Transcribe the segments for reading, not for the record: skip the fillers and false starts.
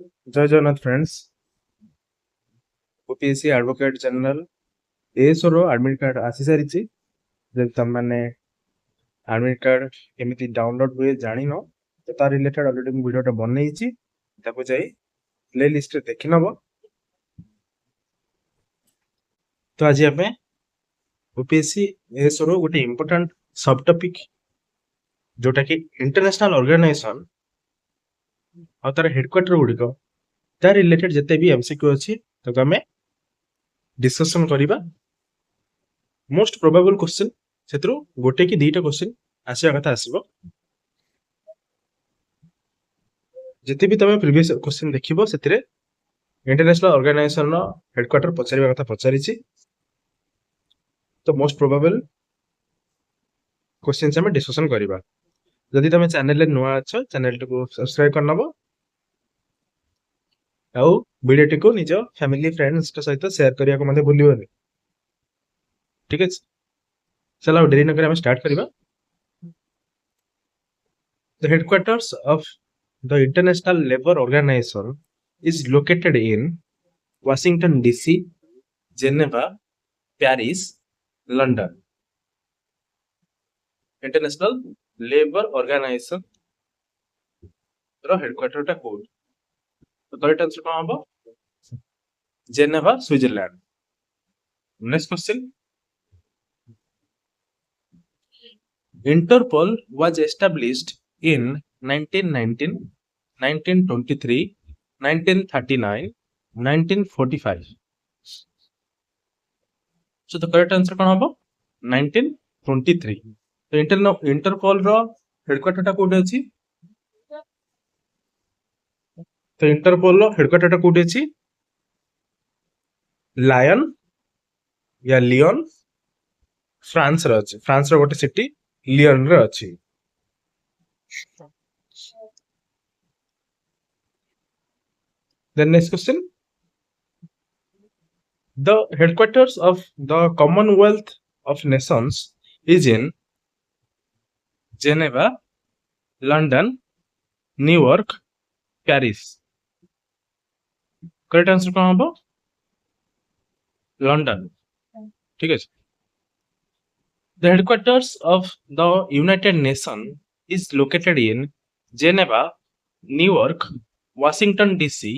जय Jagannath friends. OPSC advocate general ASO रो admit card आसी सारी जब तुम मैंने एडमिट कार्ड केमिति डाउनलोड हुए जान तो तार रिलेटेड ऑलरेडी मु वीडियोटा बनई ताको जाई प्ले लिस्ट रे देखि नबो। तो आज हमें ओपीएससी एएसओ रो गोटे इंपोर्टेंट सब टॉपिक जोटा कि इंटरनेशनल ऑर्गेनाइजेशन और तार हेडक्वार्टर गुड़िक तार रिलेटेड जिते भी एमसीक्यू अच्छी तो हमें डिस्कशन करबा। मोस्ट प्रोबेबल क्वेश्चन से गोटे कि दुईटा क्वेश्चन आसिया कथा आसीबो। जिते भी तुम प्रीवियस क्वेश्चन देखिबो सेतिरे इंटरनेशनल ऑर्गेनाइजेशन रो हेडक्वार्टर पचारिबा कथा पचारिछि। तो मोस्ट प्रोबेबल क्वेश्चन हमें डिस्कशन करबा। जदि तुम चैनल रे नुआ अछ चैनल को सब्सक्राइब कर नबो आउ वीडियो को निज फैमिली फ्रेंड्स के सहित शेयर करिया को मते भूलिबोनी। ठीक है, चलो देरी न करे हम स्टार्ट करबा। The headquarters of the International Labour Organization is located in Washington DC, Geneva, Paris, London. International labour organization रो हेडक्वार्टर टा कोड। तो करेक्ट आंसर कौन हबो? Geneva, Switzerland. Next question, Interpol was established in 1919, 1923, 1939, 1945। So the correct answer कौन हबो? 1923। तो Interpol रो हेडक्वार्टर टा कोड अछि? तो इंटरपोल रो हेडक्वार्टर टा कोड अछि? लायन या लियोन, फ्रांस रो अछि। फ्रांस रो गोटे सिटी लियोन रो अछि। Then next question, the headquarters of the Commonwealth of Nations is in Geneva, London, New York, Paris। Correct answer कौन हबो? लंडन। ठीक है। The headquarters of the United Nations is located in Geneva, New York, Washington DC,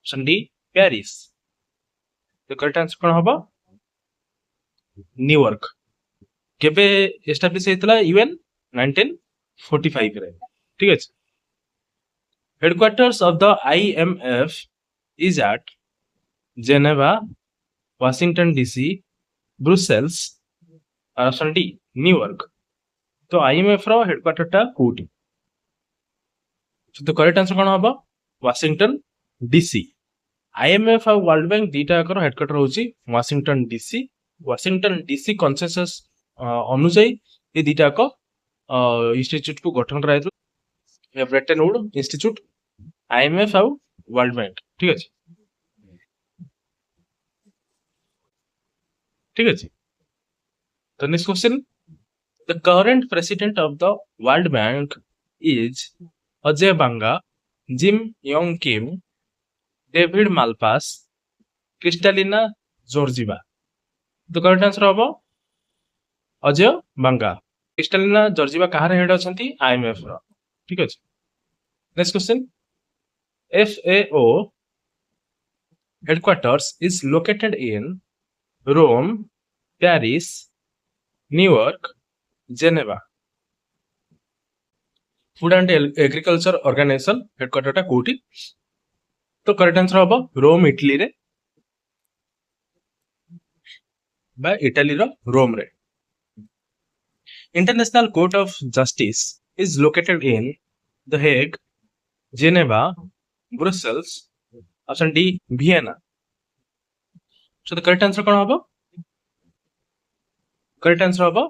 D, Paris। तो correct answer कौन हबो? New York. केबे establish हेतला? UN 1945 रे। ठीक है। Headquarters of the IMF is at Geneva, Washington DC, Brussels, option D New York. तो IMF रो headquarter टा कोठी? तो करेक्ट आंसर कोन हबो? Washington DC. आईएमएफ और वर्ल्ड बैंक दीटा कर हेडक्वार्टर होची Washington DC. Washington DC consensus अनुसार ये दीटा को इंस्टीट्यूट को गठन कराइतलो। ब्रेटन वुड इंस्टीट्यूट, आईएमएफ और वर्ल्ड बैंक। ठीक है। ठीक है। तो next question, the current president of the world Bank is Ajay Banga, Jim Yong Kim, David Malpass, Kristalina Georgieva. तो करेक्ट आंसर हबो अजय बांगा। क्रिस्टालिना जॉर्जिवा कहार हेड अछंती? आईएमएफ रो। ठीक अछि। Next question, FAO headquarters is located in Rome, Paris, New York, Geneva. Food and agriculture organization headquarter टा कोठी? तो करेक्ट आंसर हबो रोम, इटली रे बा इटाली रो रोम रे। International Court of Justice is located in the Hague, Geneva, Brussels, option D Vienna. So the correct answer कोन हबो? करेक्ट आंसर हबो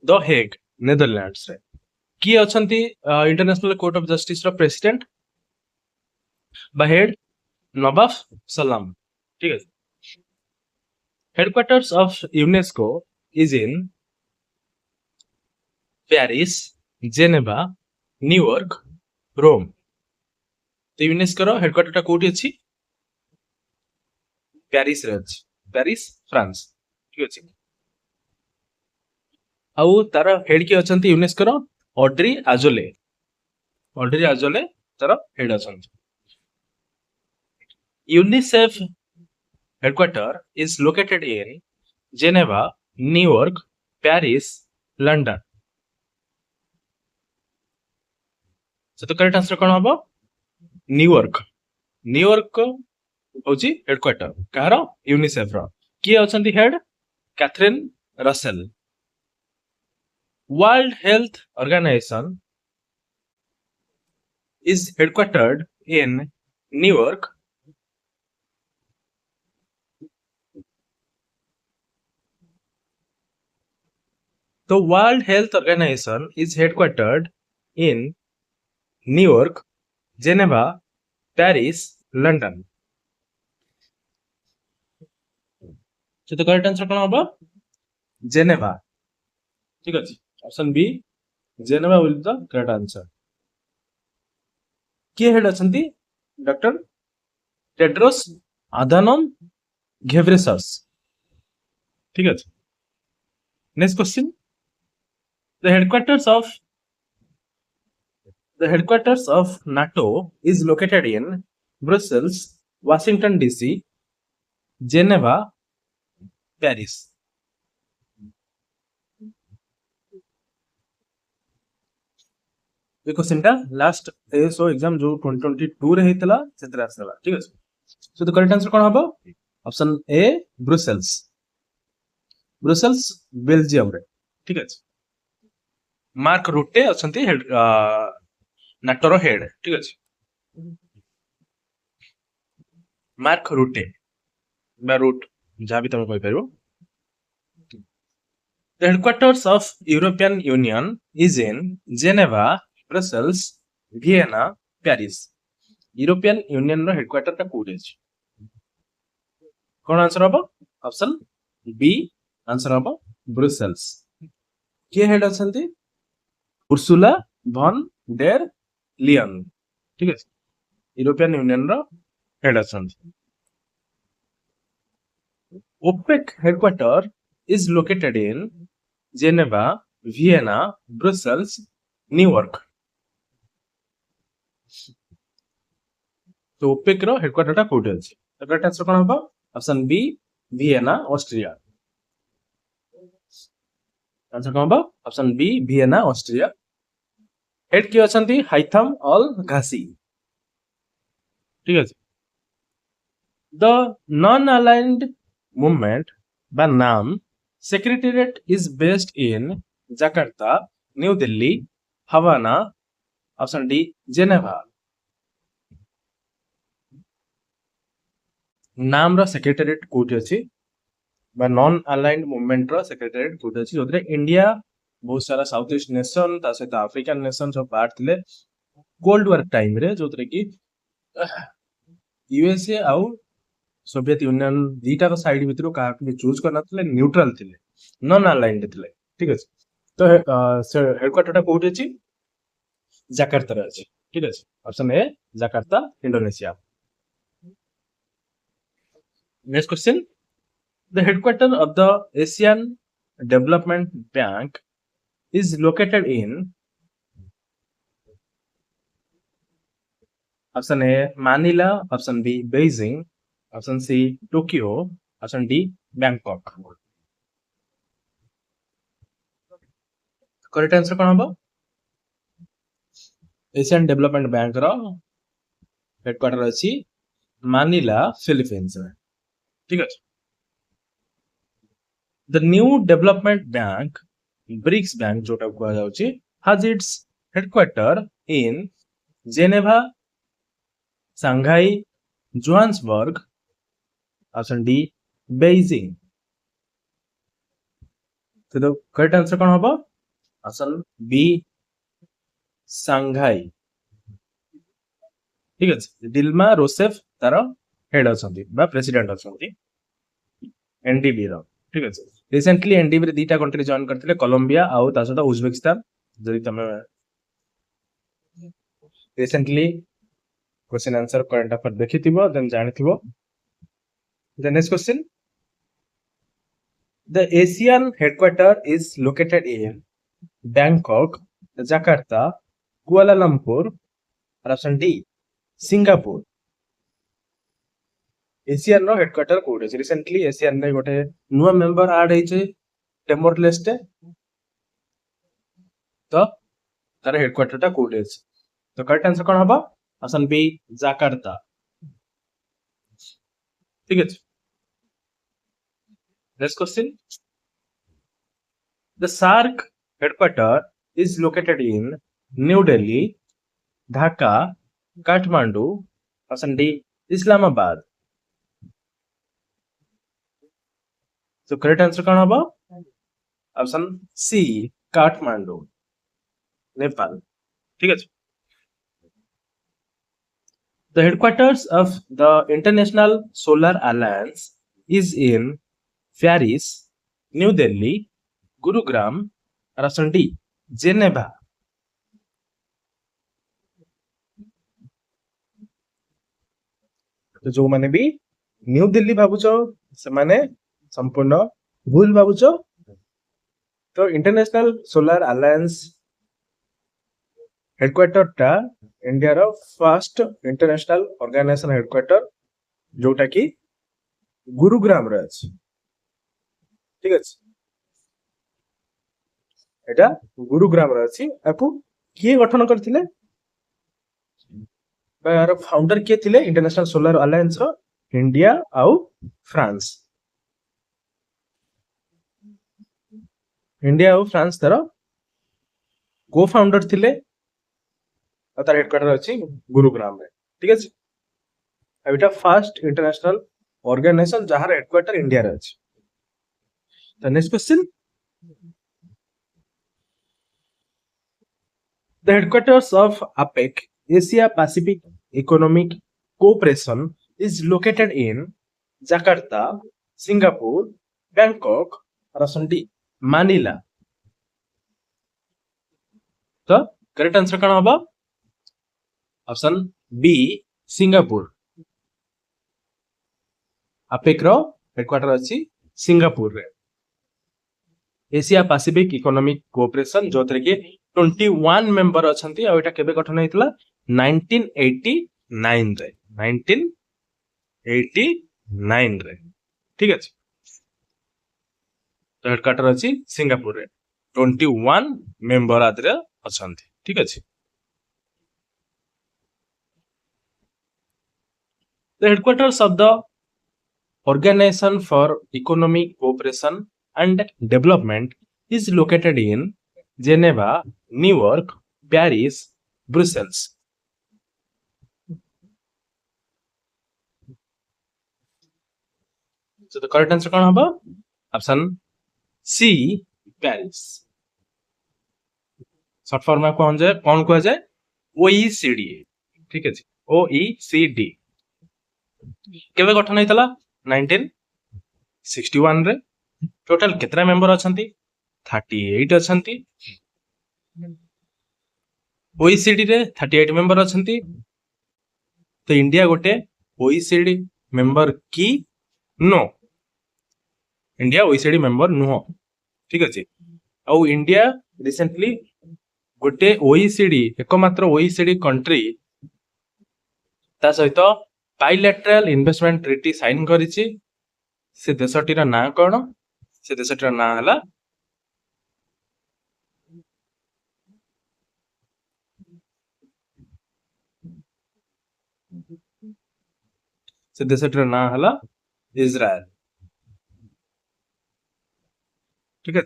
द हेग, नेदरलैंड्स रे। किए अछंती इंटरनेशनल कोर्ट ऑफ जस्टिस रो प्रेसिडेंट बा हेड? Nawaf Salam. ठीक है। Headquarters of UNESCO is in Paris, Geneva, New York, Rome. तो यूनेस्को रो हेडक्वार्टर कोठी अछि पेरिस रे अछि पेरिस फ्रांस ठीक अछि आउ तार हेड के अछंती यूनेस्को रो ऑड्री आजोले तार हेड अछंती UNICEF headquarter is located in Geneva, New York, Paris, London. So the correct answer कौन होबो न्यूयॉर्क न्यूयॉर्क होची हेडक्वार्टर कहारो यूनिसेफ रो किए अछंती head Catherine Russell World Health Organization is headquartered in New York. The World Health Organization is headquartered in New York, Geneva, Paris, London. So the correct answer कौन होबो Geneva ठीक अछि option B Geneva will the correct answer किए head अछंती doctor Tedros Adhanom Ghebreyesus ठीक अछि next question the headquarters of NATO is located in Brussels, Washington DC, Geneva, Paris. ये question टा लास्ट एसओ एग्जाम जो 2022 रे हेतला सेतरा आसला ठीक अछि सो द करेक्ट आंसर कोन हबो ऑप्शन ए ब्रुसेल्स बेल्जियम रे ठीक अछि मार्क रुटे अछंती हेड नाटोर हेड ठीक अछि मार्क रुटे बा रूट जहाँ भी तुम कहि परबो The headquarters of European Union is in Geneva, Brussels, Vienna, Paris. European Union रो हेडक्वार्टर टा कोड अछि कोन आंसर हबो ऑप्शन बी आंसर हबो ब्रुसेल्स के हेड अछंती उर्सुला von der Leyen ठीक अछि यूरोपियन यूनियन रो हेड अछंती OPEC headquarter is located in Geneva, Vienna, Brussels, New York. तो OPEC रो हेडक्वार्टर टा कोठी अछि तो करेक्ट आंसर कोन हबो option B Vienna Austria answer कोन हबो option B Vienna Austria head के अछंती हाइथम अल घासी ठीक अछि द नॉन अलाइन्ड मूवमेंट बा NAM secretariat is based in Jakarta New Delhi Havana option D Geneva NAM रो सेक्रेटेरिएट कोठी अछि बा नॉन अलाइन्ड मूवमेंट रो सेक्रेटेरिएट कोठी अछि जोतरे इंडिया बहुत सारा साउथ ईस्ट नेशन ता सहित अफ्रीकन नेशन सब पार्ट थिले कोल्ड वॉर टाइम रे जोतरे की यूएसए आउ सोवियत यूनियन दीटा को साइड भितरो का चूज करना थिले न्यूट्रल थिले नॉन अलाइन्ड थिले ठीक अछि तो हेडक्वार्टर टा कोठी अछि जाकार्ता रे अछि ठीक अछि option A Jakarta Indonesia next question the headquarter of the Asian Development Bank is located in option A Manila option B Beijing option C Tokyo option D Bangkok correct answer कोन हबो Asian development bank रो headquarter अछि मानिला Philippines रे ठीक अछि The new development bank, BRICS Bank, जोटा कहा जाउची, has its headquarter in Geneva, Shanghai, Johannesburg, option D, Beijing. So the correct answer कौन होगा? Option B, Shanghai. ठीक है डिल्मा रोसेफ तार हेड अछंती बा प्रेसिडेंट अछंती एनडीबी रो ठीक है रिसेंटली एनडीबी रे दीटा कंट्री जॉइन करथिले कोलंबिया आउ ता सहित उज्बेकिस्तान जदि तमे recently question answer current affair देखिथिबो देन जानिथिबो the next question the ASEAN headquarter is located in Bangkok Jakarta Kuala Lumpur option D Singapore ASEAN रो हेडक्वार्टर कोड अछि रिसेंटली एशियन रे गोटे नुवा मेंबर ऐड हेचे टेम्पोर लिस्ट तो तार हेडक्वार्टर टा कोड अछि तो करेक्ट आंसर कोन हबो ऑप्शन बी जाकार्ता ठीक है next question the SAARC headquarter is located in New Delhi Dhaka Kathmandu option D Islamabad तो करेक्ट आंसर कौन होगा ऑप्शन सी काठमांडू नेपाल ठीक है the headquarters of the international solar alliance is in Paris new Delhi Gurugram option D Geneva तो जो माने भी न्यू दिल्ली भाबुचो से माने संपूर्ण भूल भाबुचो तो इंटरनेशनल सोलर अलायंस हेडक्वार्टर टा India row first international organisation headquarter जोटा की गुरुग्राम रे अछि ठीक अछि एटा गुरुग्राम रे अछि आपु किए गठन करथिले यार फाउंडर किए थिले इंटरनेशनल सोलर अलायंस रो इंडिया आउ फ्रांस इंडिया और फ्रांस तार को फाउंडर थिले तार हेडक्वार्टर अछि गुरुग्राम रे ठीक अछि एटा फर्स्ट इंटरनेशनल ऑर्गेनाइजेशन जहार हेडक्वार्टर इंडिया रे अछि the next question the headquarters of APEC Asia Pacific Economic Cooperation is located in Jakarta Singapore Bangkok option D मानिला तो करेक्ट आंसर कौन होगा ऑप्शन बी सिंगापुर APEC रो हेडक्वार्टर अछि Singapore रे Asia Pacific economic cooperation जोथरे के 21 member अछंती आ एटा केबे गठन हेतला 1989 रे 1989 रे ठीक अछि तो हेडक्वार्टर अछि सिंगापुर रे 21 मेंबर आदरे अछंती ठीक अछि the headquarters of the organisation for economic cooperation and development is located in Geneva, New York, Paris, Brussels. So the correct answer कौन होगा? Option C, Paris. Short form में कौन कौन जाए? OECD ठीक है जी OECD केवे गठन हेतला 1961 रे टोटल कितना मेंबर अछंती 38 अछंती OECD रे 38 मेंबर अछंती तो इंडिया गोटे OECD मेंबर की नो इंडिया OECD मेंबर नुह ठीक अछि और इंडिया रिसेंटली गोटे OECD एकमात्र OECD कंट्री ता सहित बायलैटरल इन्वेस्टमेंट ट्रीटी साइन करिछि से देशटीर ना कोन से देशटीर ना हला से देशटीर ना हला इजराइल ठीक है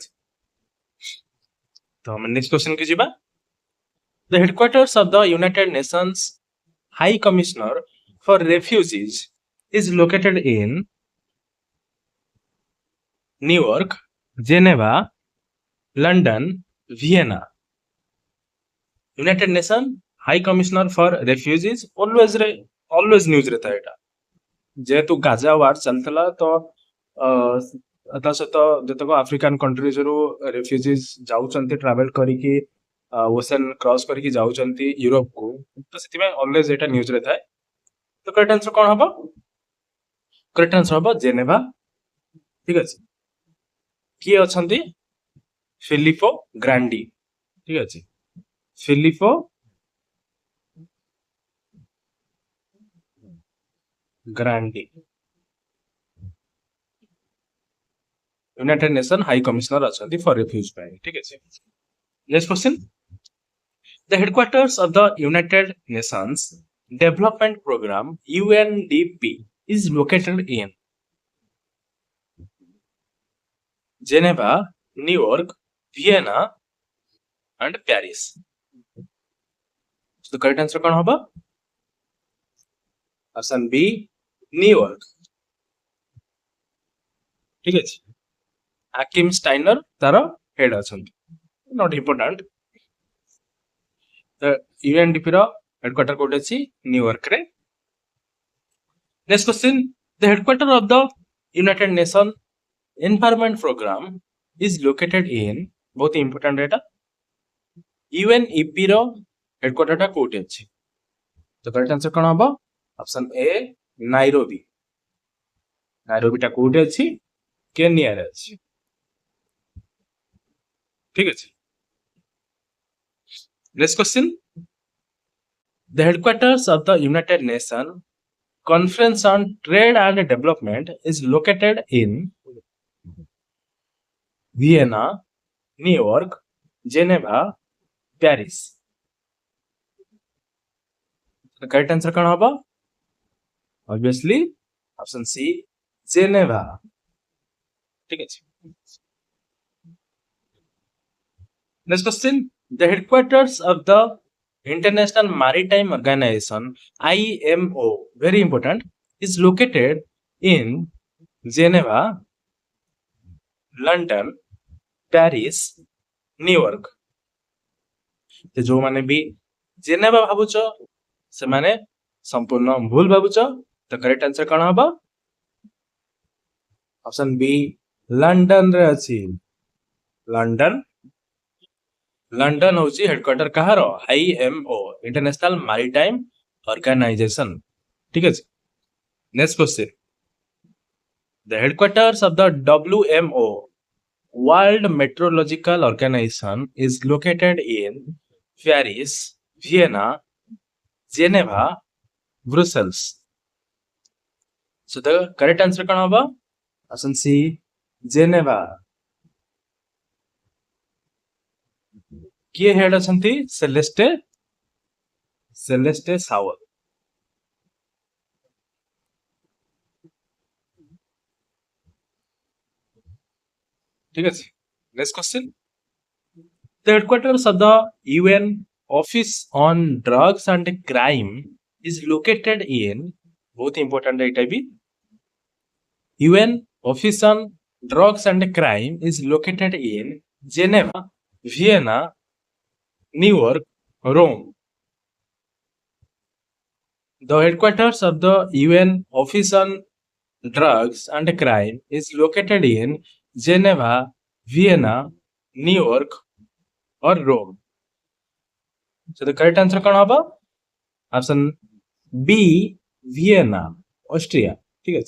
तो हम नेक्स्ट क्वेश्चन के जीवा the headquarters of the United Nations high commissioner for refugees is located in New York Geneva London Vienna United Nation High commissioner for refugees always news रे था एटा जेतु गाजा वार चलतला तो ता सहित जतक आफ्रिकान कंट्रीज रो रेफ्यूजीज जाउचंती ट्रैवल करिकी ocean cross करिकी जाउचंती Europe को तो सेति में ऑलवेज एटा न्यूज रे था तो करेक्ट आंसर कौन हबो? करेक्ट आंसर हबो जेनेभा। ठीक अछि। किए अछंती? Filippo Grandi. ठीक अछि। Filippo Grandi United Nation High Commissioner अछंती फॉर रिफ्यूज ପାଇଁ। ठीक अछि। Next question, the headquarters of the United Nations Development Program UNDP is located in Geneva, New York, Vienna and Paris. So the correct answer कौन होगा? Option B New York. ठीक है, Achim Steiner तार head अछंती, not important. तो UNDP रो headquarter कोड अछि न्यूयॉर्क रे। Next question, the headquarter of the United Nation Environment Programme is located in, बहुत इंपोर्टेंट एटा, यूएनईपी रो हेडक्वार्टर टा कोड अछि। तो करेक्ट आंसर कोन होबो? Option A Nairobi. नाइरोबी टा कोड अछि केनिया रे अछि। ठीक अछि। Next question, the headquarters of the United Nations Conference on Trade and Development is located in Vienna, New York, Geneva, Paris. The correct answer कौन होगा? Obviously, option C, Geneva. ठीक है। Next question, the headquarters of the International Maritime Organization IMO, very important, is located in Geneva, London, Paris, New York. तो जो माने भी Geneva भाबुच से माने संपूर्ण भूल भाबुच। तो करेक्ट आंसर कौन होबा? ऑप्शन बी लंदन रे अछि। लंदन, लंदन होची हेडक्वार्टर कहारो? IMO, International Maritime Organization. ठीक है। Next question, the headquarters of the WMO World Meteorological Organization is located in Paris, Vienna, Geneva, Brussels. So the correct answer कौन होगा? Option C Geneva. किए head अछंती? Celeste Saulo. ठीक है। Next question, the headquarters of the UN Office on Drugs and Crime is located in, बहुत important है भी, UN Office on Drugs and Crime is located in Geneva, Vienna, New York, Rome. The headquarters of the UN Office on Drugs and Crime is located in Geneva, Vienna, New York or Rome. So the correct answer कौन होगा? Option B Vienna, Austria. ठीक है।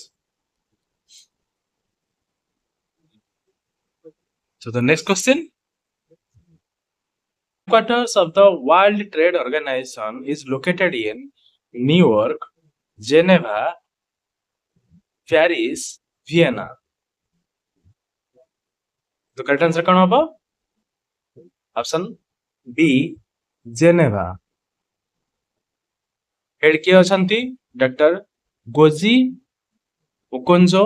So the next question, headquarters of the World Trade Organization is located in New York, Geneva, Paris, Vienna. तो correct answer कौन होगा? Option B Geneva. Head किए अछंती? Doctor Ngozi Okonjo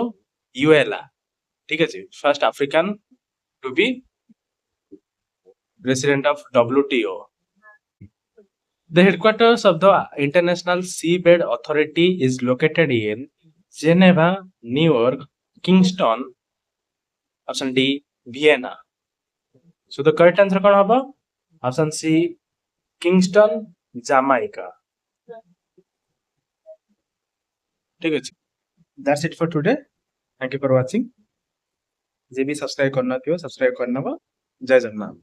Iweala. ठीक है, first African to be president of WTO. The headquarters of the International Seabed Authority is located in Geneva, New York, Kingston. Option D, Vienna. So the correct answer कौन होगा? Option C Kingston, Jamaica. ठीक है। That's it for today. Thank you for watching. जे भी subscribe करना थियो subscribe करना। जय जगन्नाथ।